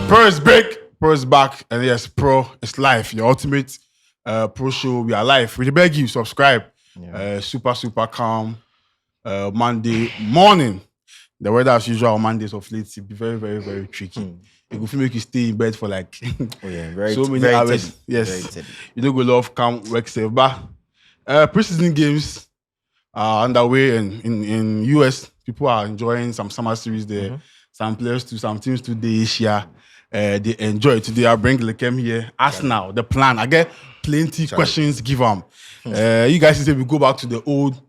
Prrrr is break. Prrrr is back. And yes, Pro is live. Your ultimate pro show. We are live. We beg you, subscribe. Yeah. Super calm. Monday morning. The weather as usual on Mondays of late it be very tricky. It will make you stay in bed for like so many hours. Teddy. Yes. You don't go love calm work safe. But preseason games are underway and in US. People are enjoying some summer series there. Some players to some teams today Asia. They enjoy it. Today I bring Lekem here. Arsenal, the plan. I get plenty questions give them. You guys say we go back to the old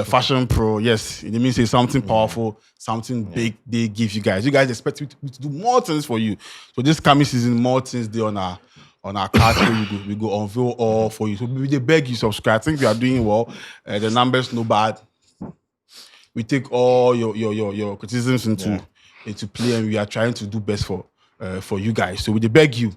fashion pro. Yes, it means say something powerful, something big they give you guys. You guys expect me to do more things for you. So this coming season, more things they on our card we go unveil all for you. So we beg you subscribe. I think we are doing well. The numbers no bad. We take all your criticisms into play and we are trying to do best for you guys. So we beg you,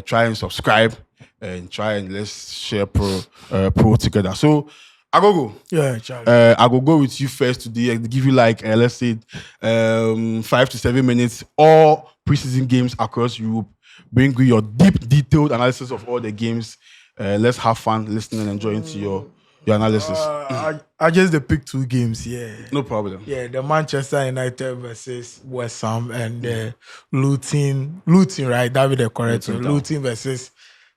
try and subscribe and try and let's share pro together. So I go. Yeah, Charlie. I go with you first today. I give you like let's say 5 to 7 minutes. All preseason games across Europe. Bring you your deep, detailed analysis of all the games. Let's have fun, listening and enjoying to your analysis. I just pick 2 games. Yeah, no problem. Yeah, the Manchester United versus West Ham and the Luton, right? That be the correct one. Luton versus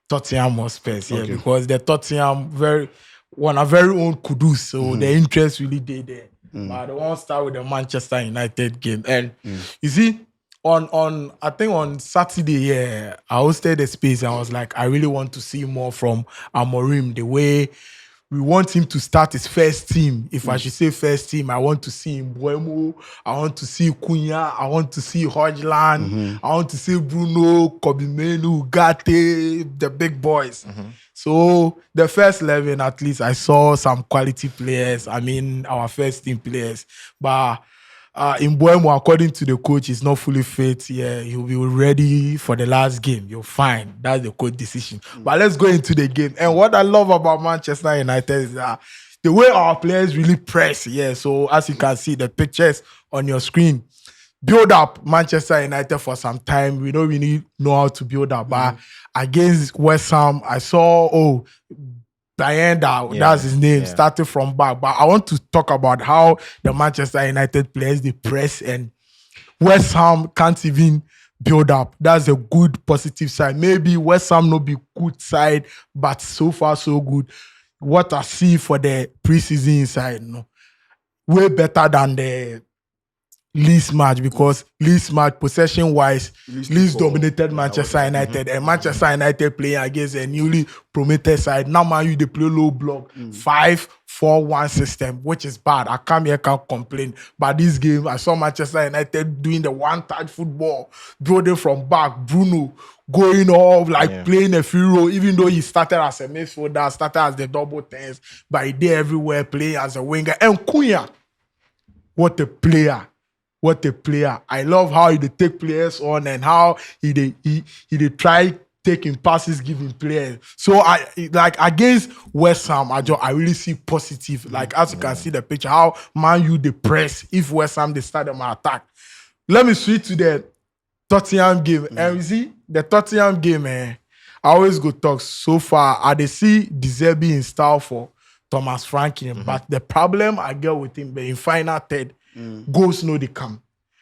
Tottenham Hotspur. Yeah, because the Tottenham very own Kudus, so the interest really there. But I want to start with the Manchester United game. And you see, on I think on Saturday, I hosted the space and I was like, I really want to see more from Amorim, the way we want him to start his first team. If I should say first team, I want to see Mbeumo, I want to see Cunha, I want to see Højlund, I want to see Bruno, Kobimenu, Ugarte, the big boys. So the first 11, at least, I saw some quality players. I mean, our first team players. But Mbeumo, according to the coach, is not fully fit. Yeah, he'll be ready for the last game. You'll find that's the coach decision. But let's go into the game. And what I love about Manchester United is that the way our players really press. Yeah, so as you can see, the pictures on your screen build up Manchester United for some time. We don't really know how to build up. But against West Ham, I saw, Bayenda, that's his name, started from back. But I want to talk about how the Manchester United players, they press and West Ham can't even build up. That's a good positive side. Maybe West Ham not be good side, but so far so good. What I see for the preseason side, way better than the Leeds match, because Leeds match possession-wise, Leeds dominated Manchester United, and Manchester United playing against a newly promoted side. Now, Man U, they play low block, 5-4-1 system, which is bad. I can't complain. But this game, I saw Manchester United doing the one-touch football, building from back, Bruno going off, playing a free role, even though he started as a midfielder, started as the double tens, but he did everywhere, playing as a winger. And Cunha, what a player. What a player. I love how he take players on and how he try taking passes, giving players. So I against West Ham, I really see positive. As you can see the picture, how Man U they press if West Ham they start them attack. Let me switch to the Tottenham game. And you see the Tottenham game, I always go talk so far. I they see De Zerbi in style for Thomas Franklin, but the problem I get with him, in final third, goals no they come.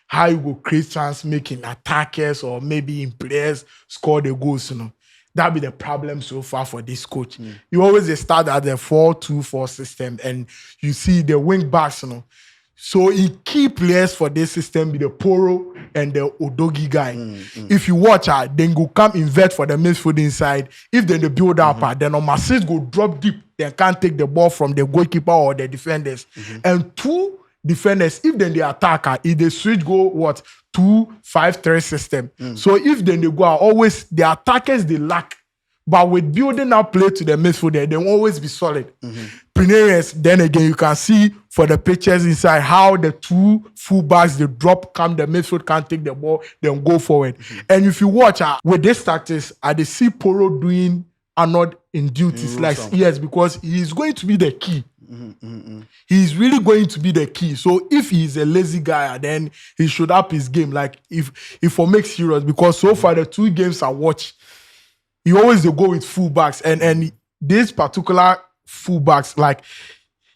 How you go create chance making attackers or maybe in players score the goals, That be the problem so far for this coach. You always start at the 4-2-4 system and you see the wing backs, So in key players for this system be the Poro and the Odogi guy. If you watch then go come invert for the midfield inside. If then the build up then on assist go drop deep, they can't take the ball from the goalkeeper or the defenders. And 2 defenders, if then the attacker, if they switch go 2-5-3 system. So if then they go always the attackers they lack. But with building up play to the midfield, they will always be solid. Pinares, then again, you can see for the pictures inside how the 2 fullbacks, they drop, come, the midfield can't take the ball, then go forward. And if you watch with this tactics, they see Poro doing Arnold in duties. Yes, because he is going to be the key. He's really going to be the key. So if he's a lazy guy, then he should up his game. Like if for make serious, because so far the 2 games I watch, he always they go with fullbacks, and this particular fullbacks, like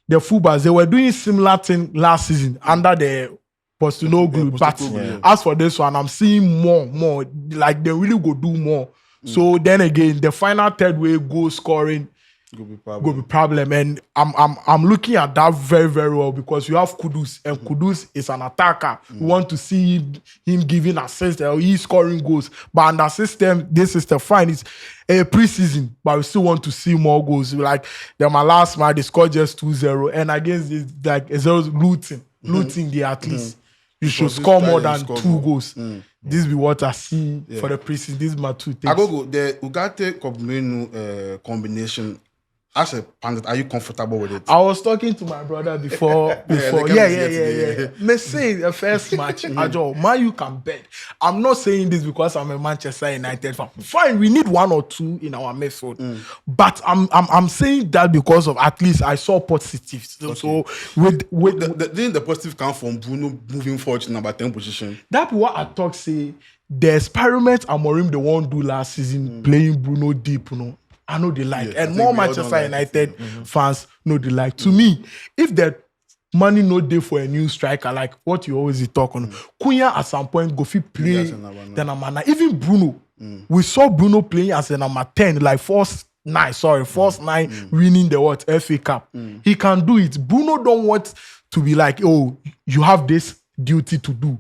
the fullbacks, they were doing similar thing last season under the Postecoglou. But as for this one, I'm seeing more. Like they really go do more. So then again, the final third way goal scoring go be problem. And I'm looking at that very, very well, because you have Kudus, and Kudus is an attacker. We want to see him giving assists, or he's scoring goals. But under system, this is the fine. It's a preseason, but we still want to see more goals. Like my last match, they scored just 2-0, and against this, like 0 looting the at least. You should score more than 2 goals. This be what I see for the preseason. This is my 2 things. I go the Ugarte Kobmenu combination. As a pundit, are you comfortable with it? I was talking to my brother before. Yeah. Me say the first match, Ajo, man, you can bet. I'm not saying this because I'm a Manchester United fan. Fine, we need 1 or 2 in our midfield, but I'm saying that because of at least I saw positives. So didn't the positive come from Bruno moving forward to number 10 position? That's what I talk say. The experiment Amorim the one do last season, playing Bruno deep, I know they like. And more Manchester United fans know they like. To me, if the money no day for a new striker, like what you always talk on, Cunha at some point go fit play the number 9. Even Bruno, we saw Bruno playing as a number 10, like first 9, winning the FA Cup. He can do it. Bruno don't want to be like, oh, you have this duty to do.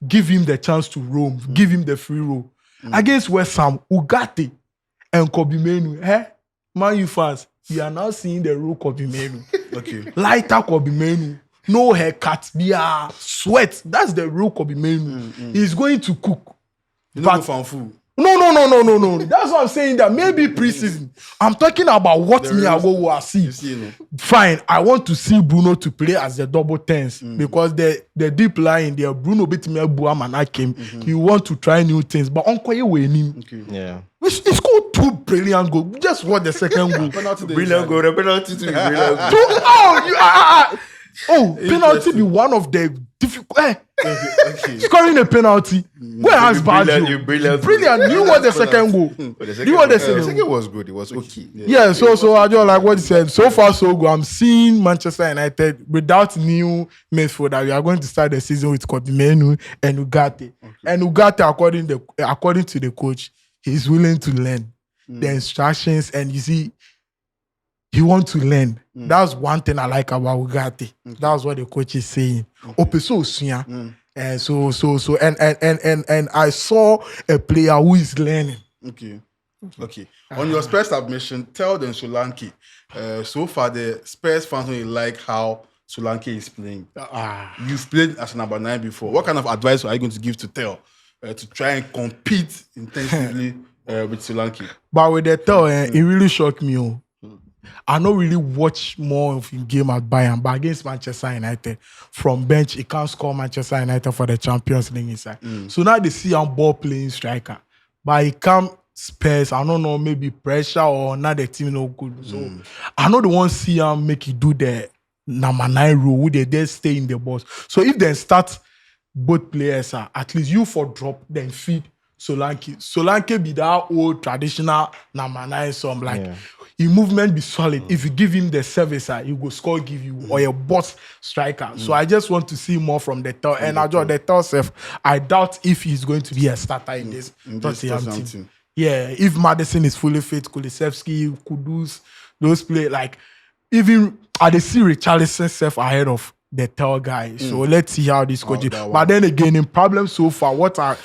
Give him the chance to roam. Give him the free roll. Against West Ham, Ugarte and Kobe Menu, Man U fans, you are now seeing the real Kobe Menu. Okay. Lighter Kobe Menu, no haircut, sweat. That's the real Kobe Menu. He's going to cook. But food. No. That's what I'm saying. That maybe preseason. I'm talking about what me I go see. Fine, I want to see Bruno to play as the double 10s because the deep line there, Bruno beat me Buam and I came. You want to try new things, but Uncle you winning. Okay. Yeah. He scored 2 brilliant goals. Just what the second goal. Brilliant goal. The penalty to brilliant goal. Penalty be one of the difficult. Scoring a penalty. Where has Baggio? Brilliant. You want the second goal? You want the second? The second was good. It was okay. Yeah. So I just like what he said. So far so good. I'm seeing Manchester United without new midfielder. We are going to start the season with Kobe Menu and Ugarte. And Ugarte, according to the coach, he's willing to learn the instructions, and you see, he wants to learn. That's one thing I like about Ugarte. That's what the coach is saying. And so and I saw a player who is learning. Okay. On your Spurs submission, tell them Solanke. So far, the Spurs fans really like how Solanke is playing. You've played as a number 9 before. What kind of advice are you going to give to Tel to try and compete intensively with Solanke? But with the Tel, it really shocked me. I don't really watch more of his game at Bayern, but against Manchester United, from bench, he can't score Manchester United for the Champions League inside. So now they see him ball playing striker. But he can't Spurs, I don't know, maybe pressure or not the team no good. So I know they want to see him make it do the number 9 role, would they dare stay in the box. So if they start both players, at least you for drop, then feed Solanke. Solanke be that old traditional number 9, so I'm like, his movement be solid. If you give him the service, he will score, give you, or a boss striker. So I just want to see more from the Tel. And the Tel self, I doubt if he's going to be a starter in this Tottenham team. Yeah, if Madison is fully fit, Kulusevski, Kudus, those play, like, even I see Richarlison self ahead of the Tel guy. So let's see how this coach is. But then again, in problem so far, what I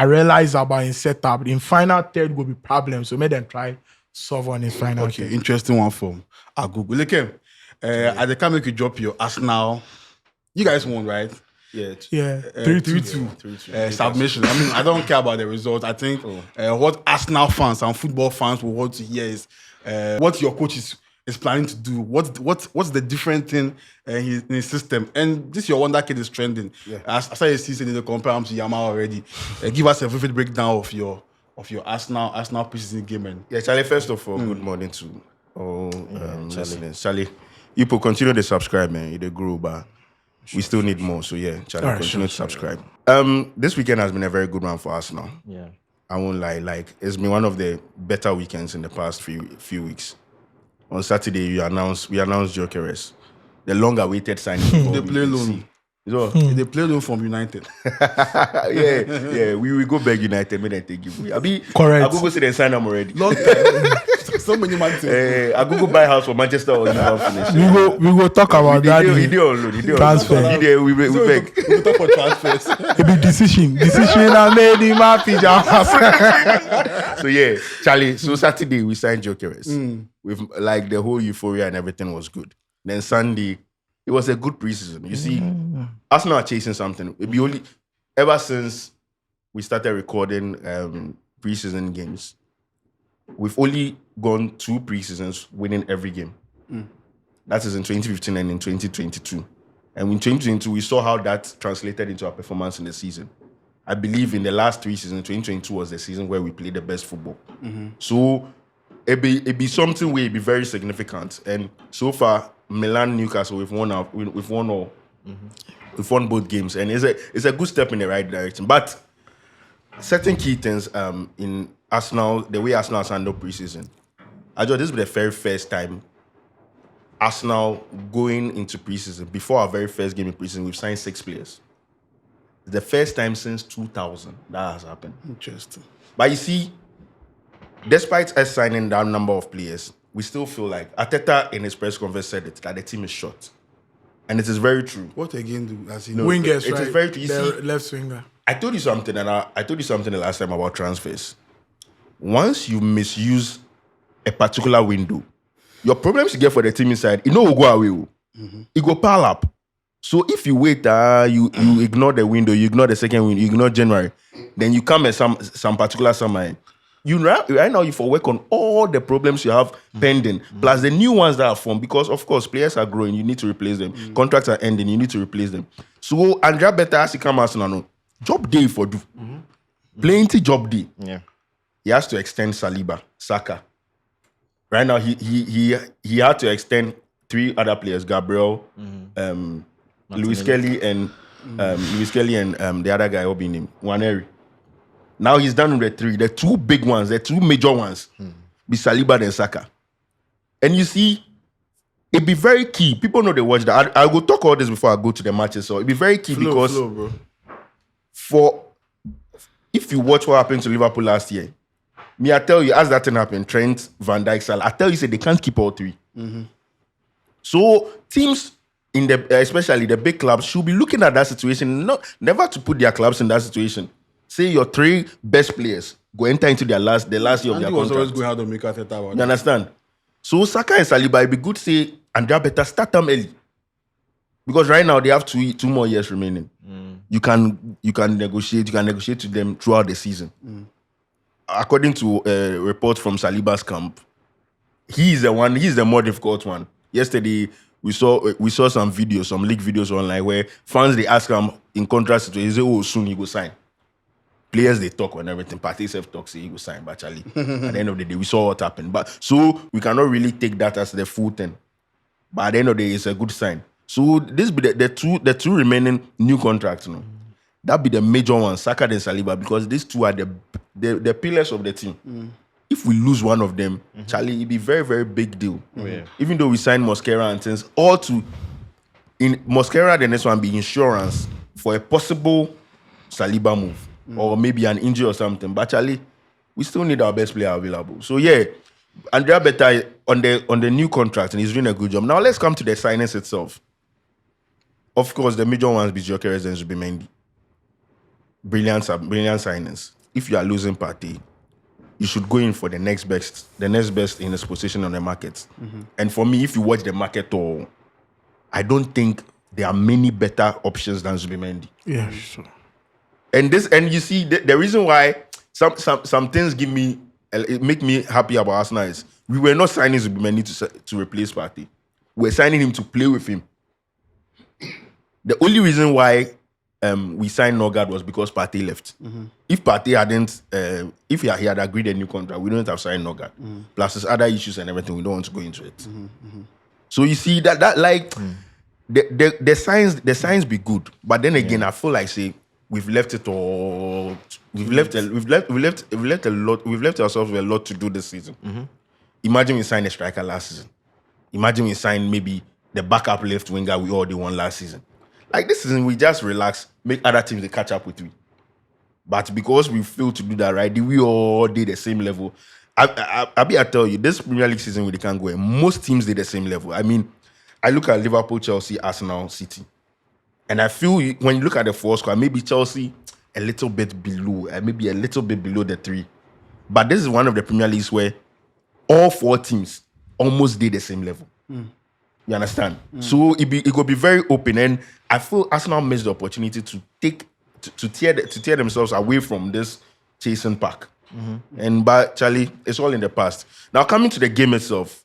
realize about in setup, in final third will be problem. So make them try solve on his final. Okay, interesting one from Agugu. Look, at the time you drop your Arsenal, you guys won, right? Yeah. 3-2 submission. I mean, I don't care about the result. I think what Arsenal fans and football fans will want to hear is what your coach is planning to do. What's the different thing in his system? And this your wonder kid is trending. Yeah. As I see, they compare him to Yamal already. Give us a vivid breakdown of your Arsenal preseason game. Yeah, Charlie. First of all, good morning to all listeners. Charlie, People continue to subscribe, man. They grow, but we still need more. So yeah, Charlie, continue to subscribe. This weekend has been a very good one for us now. Yeah. I won't lie. Like, it's been one of the better weekends in the past few weeks. On Saturday, we announced Gyokeres, the long-awaited signing. They play loan. So, They play loan from United. yeah. We go back United, may they take you. Correct. I go see them sign them already. Long time. So many man. I go buy house for Manchester or finish. We go talk about that. He did all load. Transfer. We beg. We talk for transfers. It be decision I made in my pajamas. So yeah, Charlie. So Saturday we signed Gyokeres. With like the whole euphoria and everything was good. Then Sunday, it was a good preseason. You see, Arsenal are chasing something. It be only ever since we started recording preseason games, we've only gone 2 preseasons winning every game. That is in 2015 and in 2022. And in 2022, we saw how that translated into our performance in the season. I believe in the last 3 seasons, 2022 was the season where we played the best football. So it be something where it be very significant. And so far, Milan, Newcastle, we've won all. We've won both games, and it's a good step in the right direction. But certain key things in Arsenal, the way Arsenal has handled preseason, I thought this was the very first time Arsenal going into preseason. Before our very first game in preseason, we've signed 6 players. It's the first time since 2000 that has happened. Interesting. But you see, despite us signing that number of players, we still feel like Arteta in his press conference said it, that the team is short. And it is very true. What again do as Wingers, it right? is very true. You The see, left winger. I told you something, and I told you something the last time about transfers. Once you misuse a particular window, your problems you get for the team inside, it will go away. It go pile up. So if you wait, you ignore the window, you ignore the second window, you ignore January, then you come at some particular summer. Right now you for work on all the problems you have pending, plus the new ones that are formed, because of course players are growing, you need to replace them. Contracts are ending, you need to replace them. So Andrea Beta has to come as no job day for do. Plenty job day. Yeah. He has to extend Saka. Right now he had to extend 3 other players, Gabriel, Lewis Kelly and the other guy, what be named? Waneri. Now he's done with the 3. The 2 big ones, the 2 major ones, be Saliba and Saka. And you see, it'd be very key. People know they watch that. I will talk all this before I go to the matches. So it'd be very key because bro. If you watch what happened to Liverpool last year, I tell you, as that thing happened, Trent, Van Dijk, Salah, I tell you, say they can't keep all 3. So teams especially the big clubs should be looking at that situation, never to put their clubs in that situation. Say your 3 best players go enter into the last year of their was contract. always going to make Arteta about You understand? So Saka and Saliba, it'd be good to say Andrea better start them early. Because right now they have 2 more years remaining. You can negotiate with them throughout the season. According to a report from Saliba's camp, he's the more difficult one. Yesterday we saw some videos, some leaked videos online where fans they ask him in contrast to he say, oh, soon he go sign. Players they talk and everything. Party self talk say he will sign, but Charlie. At the end of the day, we saw what happened. But so we cannot really take that as the full thing. But at the end of the day, it's a good sign. So this be the two remaining new contracts, that be the major ones, Saka and Saliba, because these 2 are the pillars of the team. If we lose one of them, Charlie, it'd be very, very big deal. Yeah. Even though we signed Mosquera and things, all to in Mosquera, the next one be insurance for a possible Saliba move. Or maybe an injury or something. But Charlie, we still need our best player available. So yeah, Andrea Beta on the new contract and he's doing a good job. Now let's come to the signings itself. Of course, the major ones be Gyokeres and Zubimendi. Brilliant signings. If you are losing Partey, you should go in for the next best in his position on the market. And for me, if you watch the market, I don't think there are many better options than Zubimendi. Yeah, sure. And you see the reason why some things make me happy about Arsenal is we were not signing Zubimendi to replace Partey. We were signing him to play with him. The only reason why we signed Norgard was because Partey left. If Partey hadn't, if he had agreed a new contract, we don't have signed Norgard. Plus there's other issues and everything. We don't want to go into it. So you see that like the signs be good, but then again, I feel like say we've left it all. We've left ourselves with a lot to do this season. Imagine we signed a striker last season. Imagine we signed maybe the backup left winger we already won last season. Like this season, we just relax, make other teams they catch up with we. But because we failed to do that, right? We all did the same level. I tell you, this Premier League season we can't go. Most teams did the same level. I mean, I look at Liverpool, Chelsea, Arsenal, City, and I feel when you look at the four squad, maybe Chelsea a little bit below, maybe a little bit below the three. But this is one of the Premier Leagues where all four teams almost did the same level. You understand? So it could be very open, and I feel Arsenal missed the opportunity to tear themselves away from this chasing pack. But Charlie, it's all in the past. Now coming to the game itself.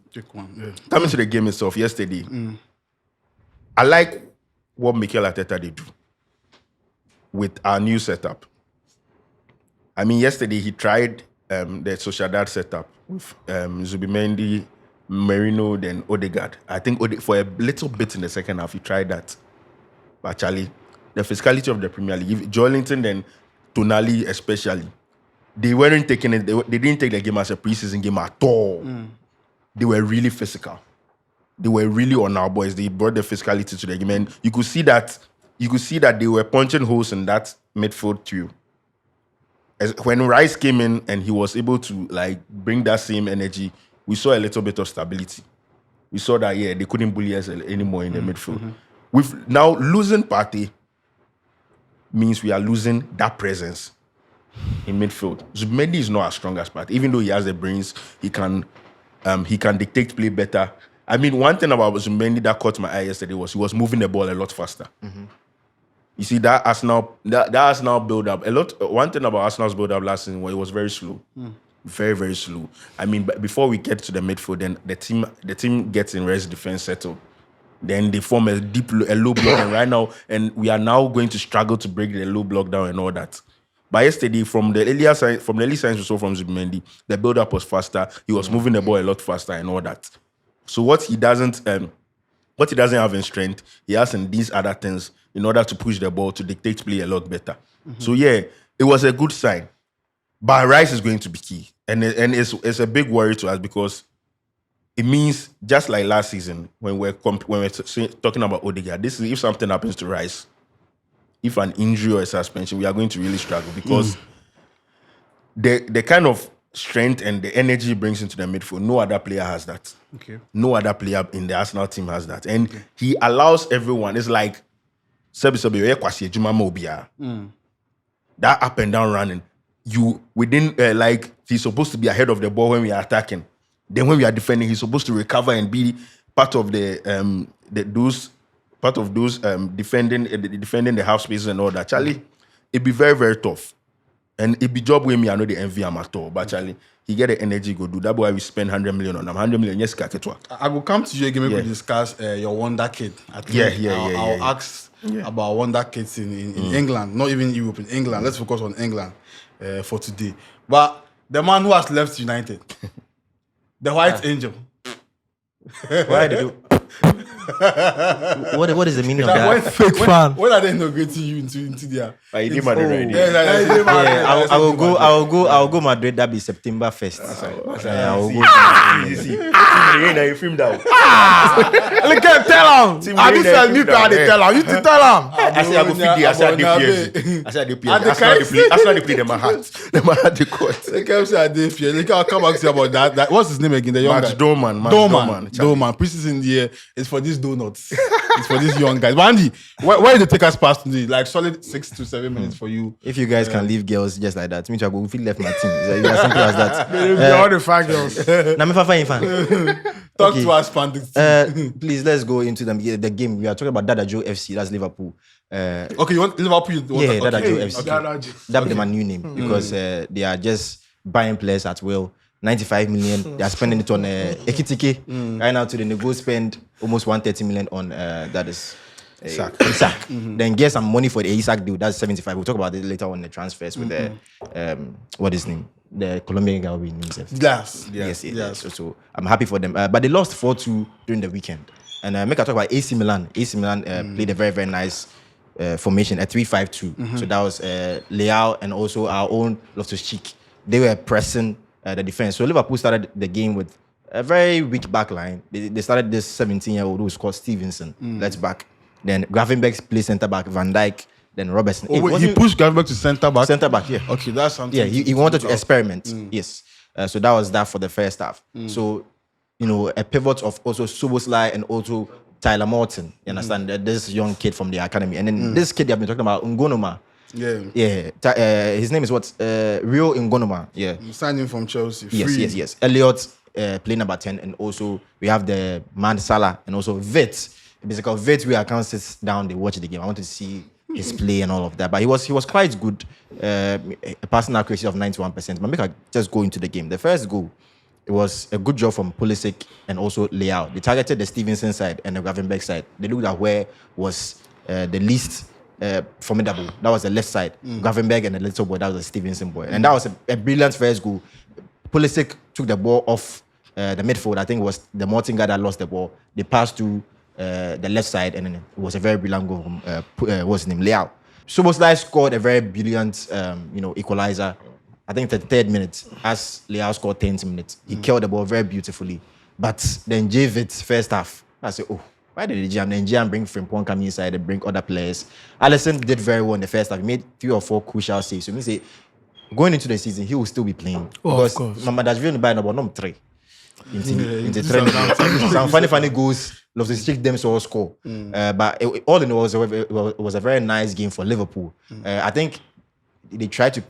Coming to the game itself yesterday, I like what Mikel Arteta did do with our new setup. I mean, yesterday he tried the Sociedad setup with Zubimendi, Merino, then Odegaard. I think for a little bit in the second half, he tried that. But Charlie, the physicality of the Premier League, Joelinton and Tonali especially, they weren't taking it. They didn't take the game as a preseason game at all. They were really physical. They were really on our boys. They brought the physicality to the game, and you could see that they were punching holes in that midfield trio. When Rice came in and he was able to like bring that same energy, we saw a little bit of stability. We saw that they couldn't bully us anymore in the midfield. With now losing Partey means we are losing that presence in midfield. Zubimendi is not as strong as Partey, even though he has the brains. He can dictate play better. I mean, one thing about Zubimendi that caught my eye yesterday was he was moving the ball a lot faster. You see that Arsenal build up a lot. One thing about Arsenal's build up last season was it was very slow, very very slow. I mean, but before we get to the midfield, then the team gets in rest defense settled. Then they form a low block, and right now, and we are now going to struggle to break the low block down and all that. But yesterday, from the early signs we saw from Zubimendi, the build up was faster. He was moving the ball a lot faster and all that. So what he doesn't have in strength, he has in these other things in order to push the ball to dictate play a lot better. So it was a good sign. But Rice is going to be key, and it's a big worry to us because it means just like last season when we're talking about Odegaard, this is if something happens to Rice, if an injury or a suspension, we are going to really struggle because the kind of strength and the energy he brings into the midfield, no other player has that. Okay. No other player in the Arsenal team has that. And he allows everyone, it's like that up and down running. He's supposed to be ahead of the ball when we are attacking. Then when we are defending, he's supposed to recover and be part of defending the half spaces and all that. Charlie, it'd be very, very tough. And it be job with me, I know the envy him at all. But Charlie, he get the energy go do. That's why we spend 100 million on him. 100 million, yes, I will come to you again, maybe we discuss your wonder kid. I'll ask about wonder kids in England, not even Europe, in England. Let's focus on England for today. But the man who has left United, the White Angel. Why did you? What is the meaning of that? Fake fan. When are they integrating you into their? I did Madrid right Yeah, I will go Madrid. That be September 1st. I will go. You filmed out. Look at tell him. I be tell me tell him. You to tell him. I say I go feed the. I say I do PSG. I say they play them a hat. Them a hat the court. They can't say I did PSG. I'll come back to you about that. What's his name again? The young guy. Doman. Preseason here is for these donuts. It's for these young guys. But Andy, where did they take us past today? Like solid 6 to 7 minutes for you. If you guys can leave girls just like that, me too, I go feel left my team. It's as simple as that. All the fine girls. Now me fan. Talk to us, Pandit. Please, let's go into the game. We are talking about Dada Joe FC. That's Liverpool. Okay, you want Liverpool? Dada Joe FC. That be my new name because they are just buying players at will. 95 million. They are spending it on Ekitike. Right now, today, they go spend almost 130 million on that is Isak. Then get some money for the Isak deal. That's 75. We'll talk about it later on in the transfers with the what is his name? The Colombian guy we named himself. Yes. So I'm happy for them. But they lost 4-2 during the weekend. And make I talk about AC Milan. AC Milan played a very, very nice formation, a 3-5-2. So that was Leao and also our own Loftus-Cheek. They were pressing the defense. So Liverpool started the game with a very weak back line. They started this 17-year-old who was called Stevenson, left back. Then Gravenberg played centre back, Van Dijk, then Robertson. He pushed Gravenberg to centre back? Centre back, yeah. Okay, that's something. Yeah, he wanted to experiment, yes. So that was that for the first half. So, a pivot of also Szoboszlai and also Tyler Morton, you understand? This young kid from the academy. And then this kid I've been talking about, Ngonoma. Yeah. His name is what? Rio Ngonoma. Yeah. You signed him from Chelsea. Yes. Elliot playing number 10, and also we have the man Salah and also Vit. Basically, Vit, we can't sit down, they watch the game. I want to see his play and all of that. But he was quite good. A passing accuracy of 91%. But make I just go into the game. The first goal, it was a good job from Pulisic and also Leao. They targeted the Stevenson side and the Gravenberg side. They looked at where was the least formidable. That was the left side. Gravenberg and the little boy, that was the Stevenson boy. And that was a brilliant first goal. Pulisic took the ball off the midfield. I think it was the Morton guy that lost the ball. They passed to the left side, and then it was a very brilliant goal from what's his name, Leao. Szoboszlai scored a very brilliant, equalizer. I think the third minute, as Leao scored 10th minute. He killed the ball very beautifully. But then Javit's first half, I said, why did the GM bring Frimpong come inside and bring other players? Alisson did very well in the first half. He made 3 or 4 crucial saves. So we say, going into the season, he will still be playing. Because Mamadashvili by number 3. Into training. Some funny goals. Loftus-Cheek them so score. But all in all, it was a very nice game for Liverpool. I think they tried to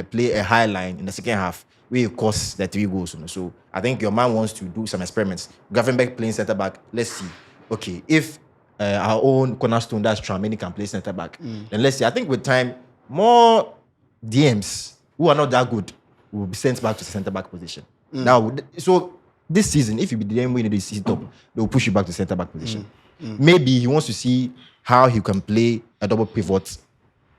play a high line in the second half, where it cost the 3 goals. So I think your man wants to do some experiments. Gravenberg playing centre back. Let's see. Okay, if our own cornerstone, that's Tchouaméni, can play centre back, then let's see. I think with time, more DMs who are not that good will be sent back to the centre back position. Now, so this season, if you be the DM winning the season top, they will push you back to centre back position. Maybe he wants to see how he can play a double pivot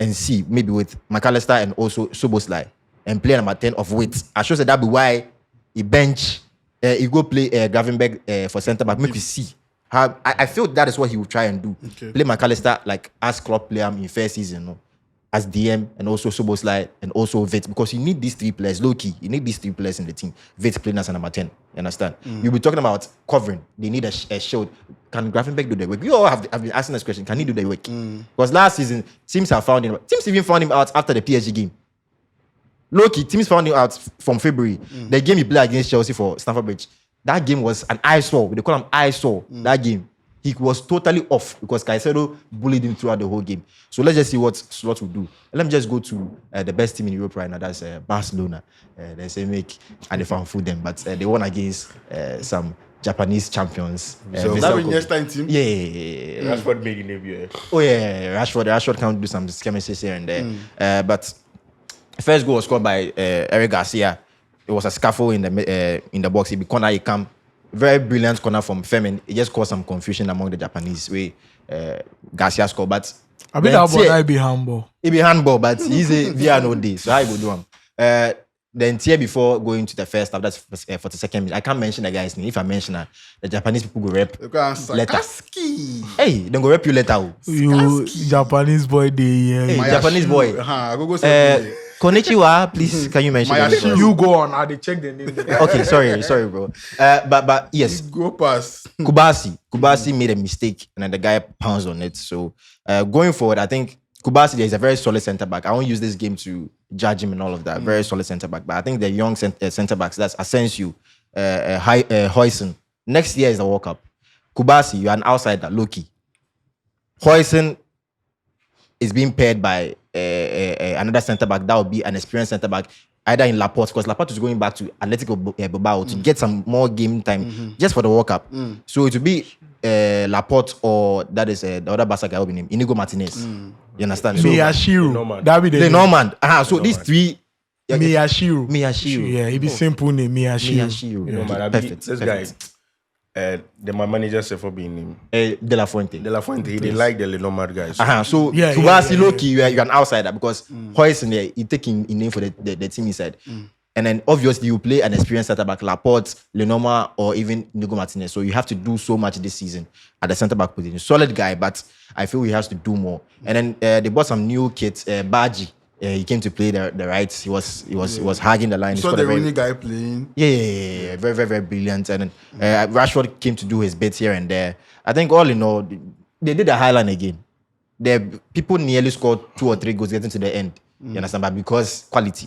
and see, maybe with McAllister and also Szoboszlai, and play number 10 of weight. I should say that be why he bench, he go play Gravenberg for centre back. Make we see. I feel that is what he will try and do. Okay. Play McAllister like as Klopp play him in first season, as DM, and also Szoboszlai and also Vit, because you need these 3 players. Low key, you need these 3 players in the team. Vit playing as a number 10. You understand? You'll be talking about covering. They need a shield. Can Gravenberg do the work? You all have been asking this question. Can he do the work? Because last season, teams have found him. Teams even found him out after the PSG game. Low key, teams found him out from February. The game he played against Chelsea for Stamford Bridge. That game was an eyesore. They call him eyesore. That game. He was totally off because Caicedo bullied him throughout the whole game. So let's just see what Slot will do. Let me just go to the best team in Europe right now. That's Barcelona. They say make and they found food them, but they won against some Japanese champions. So that was next time team? Yeah. Rashford made in debut. Oh yeah, Rashford can do some skirmishes here and there. But the first goal was scored by Eric Garcia. It was a scuffle in the box. He corner, he come. Very brilliant corner from Femin. It just caused some confusion among the Japanese way Garcia scored. But I mean, that boy be handball. He be handball, but he's a VR no day. So I go do him. Then tier before going to the first half, that's for the second minute. I can't mention the guy's name. If I mention that, the Japanese people go rep letter. Hey, then go rep you letter. You Japanese boy, Japanese boy. Konnichiwa, please. Can you mention? You go on. I check the name. Okay, sorry, bro. But yes, go past. Kubasi made a mistake, and then the guy pounced on it. So going forward, I think Kubasi is a very solid centre back. I won't use this game to judge him and all of that. Very solid centre back. But I think the young centre backs, that's Asensio, Huijsen. Next year is the World Cup. Kubasi, you're an outsider, low-key. Huijsen is being paired by another centre back. That would be an experienced centre back, either in Laporte, because Laporte is going back to Atletico Bilbao to get some more game time just for the World Cup. So it would be Laporte, or that is the other Barca guy will be named Inigo Martinez. You understand? So Miyashiro. That be the Norman. So these 3. Miyashiro. Yeah, it be simple name Miyashiro. Perfect. This guy. my manager said for being him. De La Fuente. De La Fuente, he didn't like the Lenormand guys. So low-key, you're an outsider because Hoyce in there, he taking in name for the team inside. And then obviously you play an experienced centre back, Laporte, Lenormand, or even Inigo Martinez. So you have to do so much this season at the centre back position. Solid guy, but I feel he has to do more. And then they bought some new kids, Baji. He came to play the rights. He was hugging the line. So the only guy playing. Yeah. Very, very, very brilliant. And then Rashford came to do his bits here and there. I think all in all, they did the highline again. The people nearly scored 2 or 3 goals getting to the end. You understand? But because quality.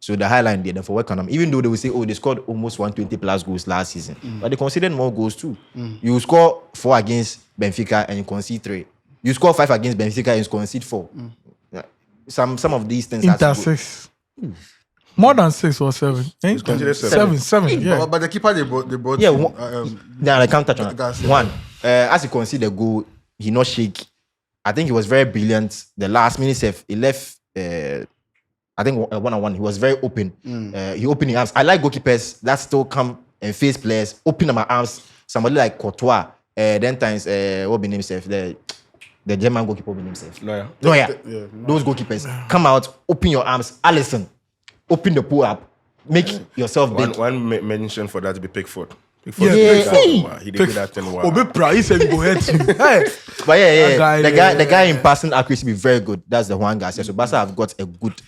So the highline did for work on them. Even though they will say, they scored almost 120 plus goals last season. But they considered more goals too. You score 4 against Benfica and you concede 3. You score 5 against Benfica and you concede 4. Some of these things. Inter 6. More than 6 or 7. It's considered 7. 7. Yeah. But the keeper they brought. Yeah. I can't touch on that. One. As he conceded the goal, he not shake. I think he was very brilliant. The last minute, he left. I think 1-on-1. He was very open. He opened his arms. I like goalkeepers that still come and face players. Open my arms. Somebody like Courtois. Then times what be name himself? The German goalkeeper be himself. Neuer. Those goalkeepers come out. Open your arms. Alisson. Open the pool up. Make yourself big. One mention for that to be Pickford. He did good at 10. He said go ahead to. Hey. But the guy in passing accuracy be very good. That's the Juan Garcia. So Barca have got a good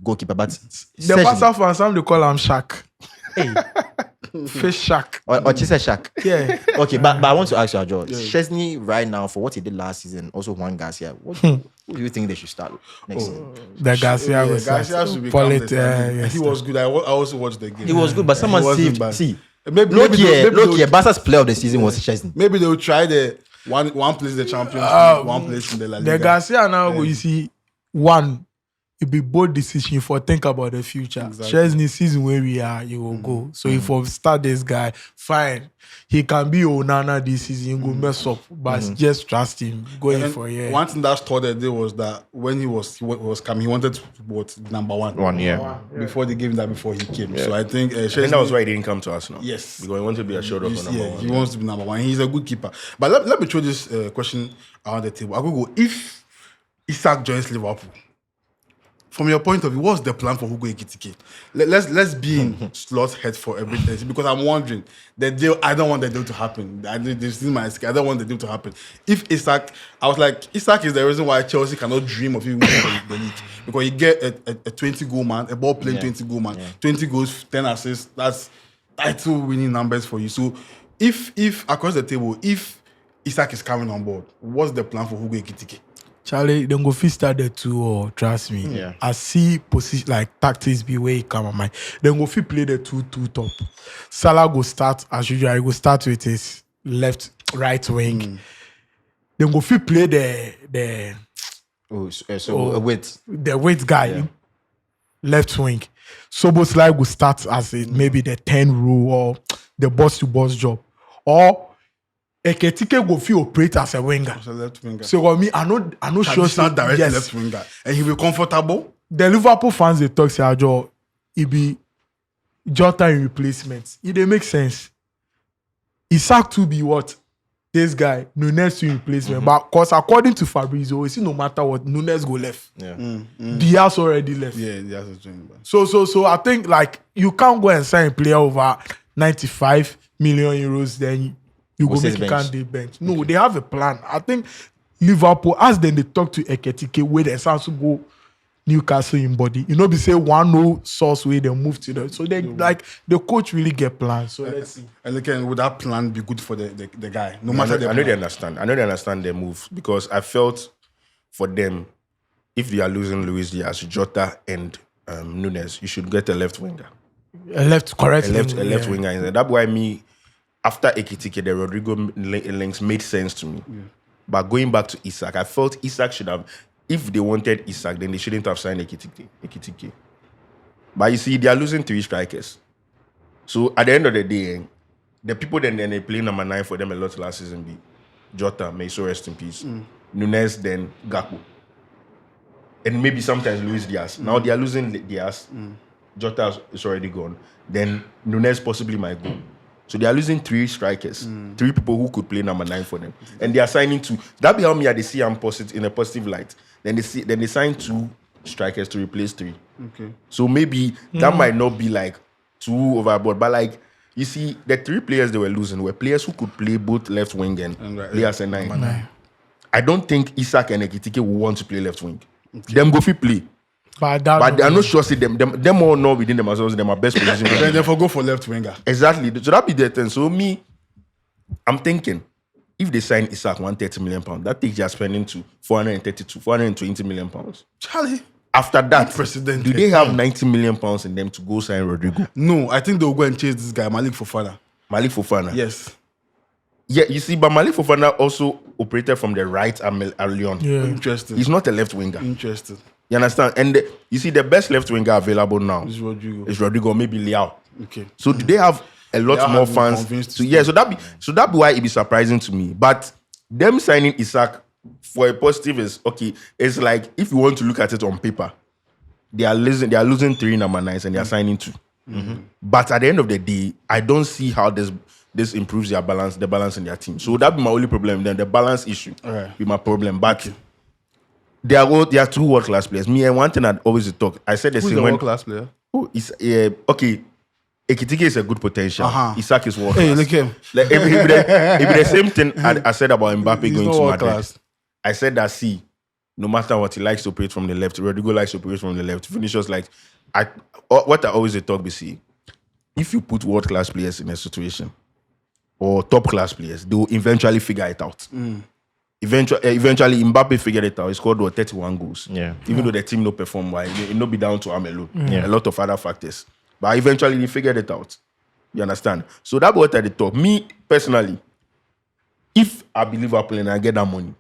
goalkeeper. But the Barca fans, some they call him Shaq. Hey. Fish Shaq. Or Chisa Shaq. Yeah. Okay, but I want to ask you, George. Chesney right now for what he did last season, also Juan Garcia. Who do you think they should start next season? The Garcia was Garcia should be He was good. I also watched the game. He was good, but someone saved. See, maybe Barca's player of the season was Chesney. Maybe they will try the one place in the Champions, one place in the La Liga. The Garcia now, you see, one. It be bold decision for think about the future. Exactly. Chesney season where we are, you will go. So if we start this guy, fine. He can be Onana this season, he go mess up. But just trust him. Going for a year. One thing that started there was that when he was coming, he wanted to what number 1. 1 year. Before they gave him that before he came. So I think that was why he didn't come to us now. Yes. Because he wanted to be assured of number 1. He wants to be number 1. He's a good keeper. But let me throw this question around the table. I will go, if Isak joins Liverpool, from your point of view, what's the plan for Hugo Ekitike? Let's be in slot head for everything, because I'm wondering the deal. I don't want the deal to happen. This is my I don't want the deal to happen. If Isak, I was like, Isak is the reason why Chelsea cannot dream of him winning the league, because you get a 20-goal man, a ball playing 20-goal man, 20 goals, 10 assists. That's title winning numbers for you. So if across the table, if Isak is coming on board, what's the plan for Hugo Ekitike? Charlie, then go fit start the 2 or trust me. Yeah. I see position like tactics be where he come on mind. Then go fit play the 2 top. Salah go start as usual. He go start with his right wing. Then go fit play the weight guy left wing. Soboslai go start as maybe the 10 rule or the boss to boss job, or Ekitike go fit operate as a winger. As a left winger. So I mean, I know sure start direct left winger, and he'll be comfortable. The Liverpool fans they talk say Joe, it be Jota in replacement. It dey make sense. Isak to be what? This guy, Nunes to replacement. But because according to Fabrizio, you see no matter what, Nunes go left. Yeah. Diaz already left. Yeah, Diaz is doing that. So I think like you can't go and sign a player over 95 million euros, then you go make a candidate bench. No, they have a plan. I think Liverpool, as then they talk to Ekitike, where they start to go Newcastle in body. You know, they say 1-0 source where they move to them. So they like the coach really get plans. So let's see. And again, would that plan be good for the guy? No I matter know they understand. I know they understand their move, because I felt for them, if they are losing Luis Diaz, Jota, and Nunes, you should get a left winger. A left winger. And that's why me, after Ekitike, the Rodrigo links made sense to me. Yeah. But going back to Isak, I felt Isak should have, if they wanted Isak, then they shouldn't have signed Ekitike. But you see, they are losing 3 strikers. So at the end of the day, the people then they play number 9 for them a lot last season be Jota, may so rest in peace. Nunes, then Gakpo. And maybe sometimes Luis Diaz. Now they are losing Diaz. Jota is already gone. Then Nunes possibly might go. So they are losing 3 strikers, 3 people who could play number 9 for them, and they are signing 2. That be how me they see I'm positive in a positive light. Then they sign 2 strikers to replace 3. Okay. So maybe that might not be like too overboard, but like you see, the 3 players they were losing were players who could play both left wing and play as a 9. I don't think Isak and Ekitike will want to play left wing. Them go fit play. But I'm not sure see them all know within themselves them are best position. Then therefore go for left winger. Exactly. So that be the thing. So me, I'm thinking if they sign Isak 130 million pounds, that takes their spending to 420 million pounds. Charlie. After that, Unprecedented. do they have 90 million pounds in them to go sign Rodrigo? No, I think they'll go and chase this guy, Malik Fofana. Malik Fofana. Yes. Yeah, you see, but Malik Fofana also operated from the right at Lyon. Yeah. Interesting. He's not a left winger. Interesting. You understand? And you see, the best left winger available now This is Rodrigo. is Rodrigo, maybe Liao. Okay. So do they have a lot Liao more has been fans? convinced So to yeah, so that be why it be surprising to me. But them signing Isak for a positive is okay. It's like if you want to look at it on paper, they are losing 3 number 9s and they are signing 2. But at the end of the day, I don't see how this improves the balance in their team. So that be my only problem. Then the balance issue be my problem. But they are 2 world-class players. Me and one thing I'd always talk. I said the Who's same the when world-class player? it's okay. Ekitike is a good potential. Isak is world-class. Hey, look him. Like, it be the same thing I said about Mbappe He's going not to Madrid. world-class. I said that no matter what, he likes to operate from the left. Rodrigo likes to operate from the left. Vinicius like what I always talk be see. If you put world-class players in a situation or top-class players, they will eventually figure it out. Eventually, Mbappe figured it out. He scored 31 goals. Yeah. Even though the team no perform well, it no be down to him alone. A lot of other factors. But eventually, he figured it out. You understand? So that's what I talk. Me, personally, if I believe Liverpool and I get that money,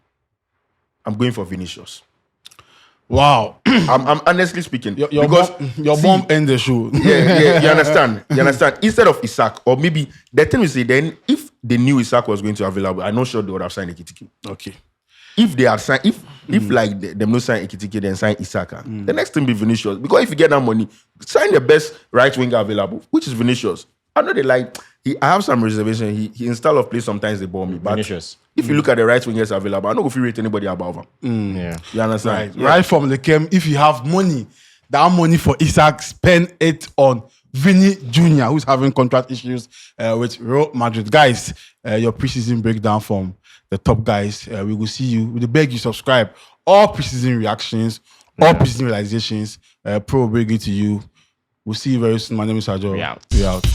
I'm going for Vinicius. Wow. I'm honestly speaking. Your mom end the show. Yeah, you understand? You understand? Instead of Isak, or maybe the thing we say, then if they knew Isak was going to be available, I'm not sure they would have signed Ekitike. Okay. If they had signed, if like them no sign Ekitike, then sign Isaka, the next thing be Vinicius. Because if you get that money, sign the best right winger available, which is Vinicius. I know they like. I have some reservation. He in style of play sometimes they bore me. But Vinicius. if you look at the right wingers available, I don't know if you rate anybody above him. Yeah. You understand? Right from the camp, if you have money, that money for Isak, spend it on Vinny Jr., who's having contract issues with Real Madrid. Guys, your preseason breakdown from the top guys. We will see you. We beg you subscribe. All preseason reactions, all preseason realizations. Pro bring it to you. We'll see you very soon. My name is Ajo. We out. We out.